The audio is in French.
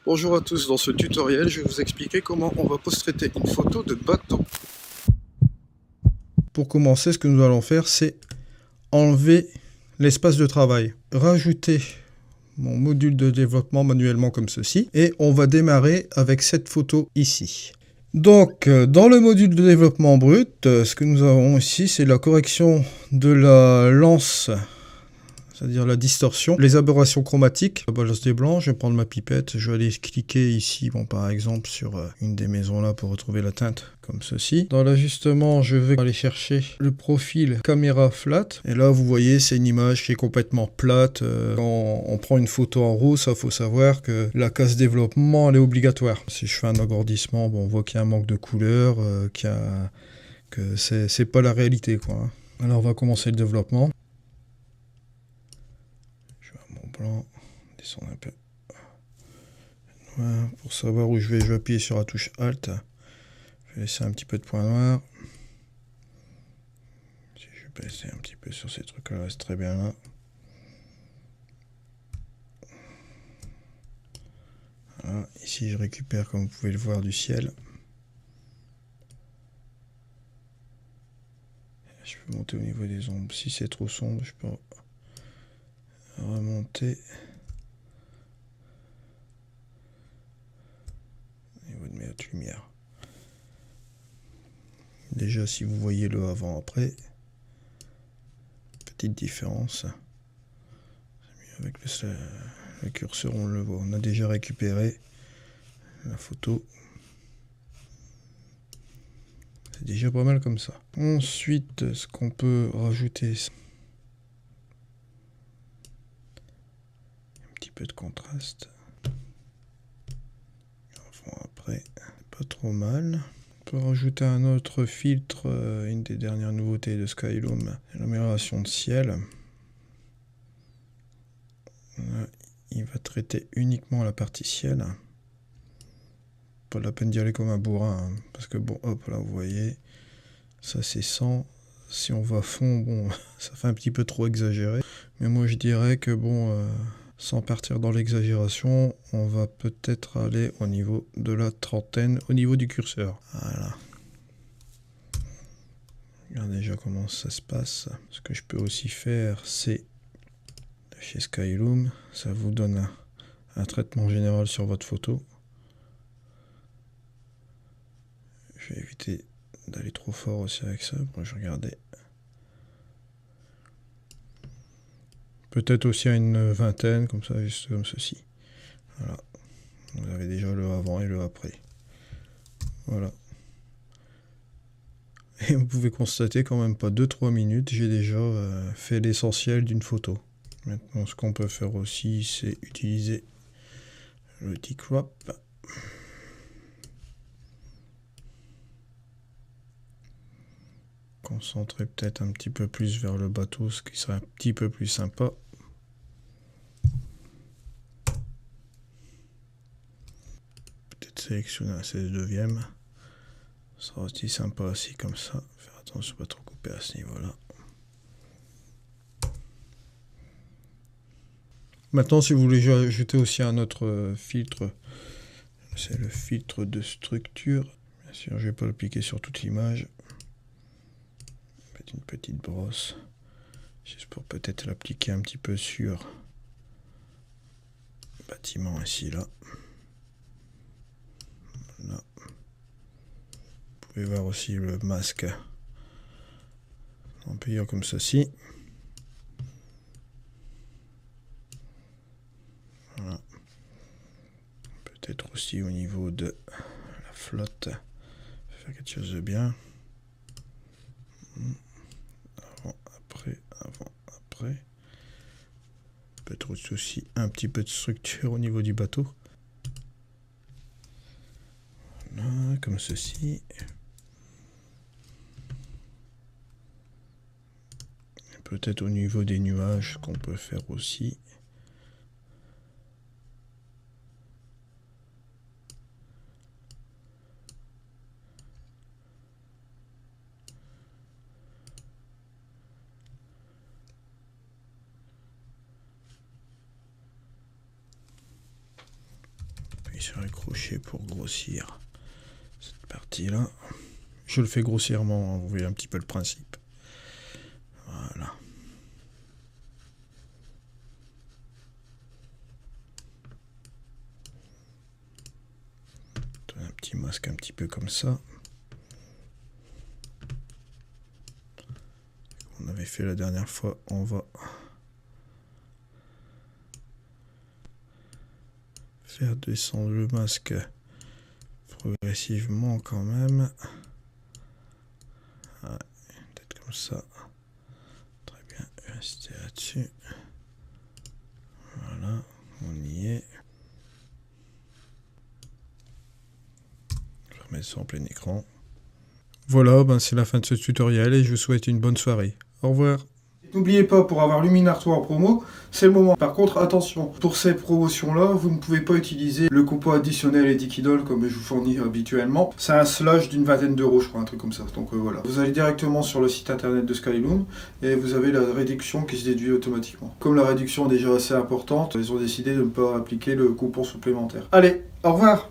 Bonjour à tous, dans ce tutoriel, je vais vous expliquer comment on va post-traiter une photo de bateau. Pour commencer, ce que nous allons faire, c'est enlever l'espace de travail, rajouter mon module de développement manuellement comme ceci, et on va démarrer avec cette photo ici. Donc, dans le module de développement brut, ce que nous avons ici, c'est la correction de la lance, c'est-à-dire la distorsion, les aberrations chromatiques. La balance des blancs, je vais prendre ma pipette, je vais aller cliquer ici, bon, par exemple, sur une des maisons là pour retrouver la teinte, comme ceci. Dans l'ajustement, je vais aller chercher le profil caméra flat. Et là, vous voyez, c'est une image qui est complètement plate. Quand on prend une photo en RAW, ça, faut savoir que la case développement, elle est obligatoire. Si je fais un agrandissement, bon, on voit qu'il y a un manque de couleur, que c'est pas la réalité, quoi, hein. Alors, on va commencer le développement. Blanc, descendre un peu. Voilà, pour savoir où je vais appuyer sur la touche Alt. Je vais laisser un petit peu de point noir. Si je vais baisser un petit peu sur ces trucs-là, reste très bien là. Voilà, ici je récupère, comme vous pouvez le voir, du ciel. Je peux monter au niveau des ombres. Si c'est trop sombre, je peux remonter au niveau de mes hautes lumières. Déjà, si vous voyez le avant-après, petite différence. Avec le curseur, on le voit. On a déjà récupéré la photo. C'est déjà pas mal comme ça. Ensuite, ce qu'on peut rajouter, un petit peu de contraste. Après, pas trop mal. On peut rajouter un autre filtre, une des dernières nouveautés de Skyloom, l'amélioration de ciel. Là, il va traiter uniquement la partie ciel. Pas la peine d'y aller comme un bourrin, hein, parce que bon, hop, là vous voyez, ça c'est 100. Si on va à fond, bon, ça fait un petit peu trop exagéré. Mais moi je dirais que bon, sans partir dans l'exagération, on va peut-être aller au niveau de la trentaine, au niveau du curseur. Voilà. Regarde déjà comment ça se passe. Ce que je peux aussi faire, c'est chez Skyloom, ça vous donne un traitement général sur votre photo. Je vais éviter d'aller trop fort aussi avec ça. Bon, je regardais. Peut-être aussi à une vingtaine, comme ça, juste comme ceci. Voilà. Vous avez déjà le avant et le après. Voilà. Et vous pouvez constater quand même pas 2-3 minutes, j'ai déjà fait l'essentiel d'une photo. Maintenant, ce qu'on peut faire aussi, c'est utiliser le decrop. Concentrer peut-être un petit peu plus vers le bateau, ce qui serait un petit peu plus sympa. Peut-être sélectionner un 16/2. Ça sera aussi sympa aussi comme ça. Faire attention de ne pas trop couper à ce niveau-là. Maintenant, si vous voulez ajouter aussi un autre filtre, c'est le filtre de structure. Bien sûr, je ne vais pas l'appliquer sur toute l'image. Une petite brosse, juste pour peut-être l'appliquer un petit peu sur le bâtiment ici, là. Voilà. Vous pouvez voir aussi le masque en pliant comme ceci. Voilà. Peut-être aussi au niveau de la flotte, faire quelque chose de bien. Avant, après. Peut-être aussi un petit peu de structure au niveau du bateau. Voilà, comme ceci. Peut-être au niveau des nuages qu'on peut faire aussi. J'appuie sur le crochet pour grossir cette partie-là. Je le fais grossièrement, hein, vous voyez un petit peu le principe. Voilà. Un petit masque un petit peu comme ça. On avait fait la dernière fois, on va faire descendre le masque progressivement quand même. Ouais, peut-être comme ça. Très bien, rester là-dessus. Voilà, on y est. Je vais remettre ça en plein écran. Voilà, ben c'est la fin de ce tutoriel et je vous souhaite une bonne soirée. Au revoir. N'oubliez pas, pour avoir Luminar 3 en promo, c'est le moment. Par contre, attention, pour ces promotions-là, vous ne pouvez pas utiliser le coupon additionnel Edikidol comme je vous fournis habituellement. C'est un slash d'une vingtaine d'euros, je crois, un truc comme ça. Donc voilà. Vous allez directement sur le site internet de Skyloom et vous avez la réduction qui se déduit automatiquement. Comme la réduction est déjà assez importante, ils ont décidé de ne pas appliquer le coupon supplémentaire. Allez, au revoir!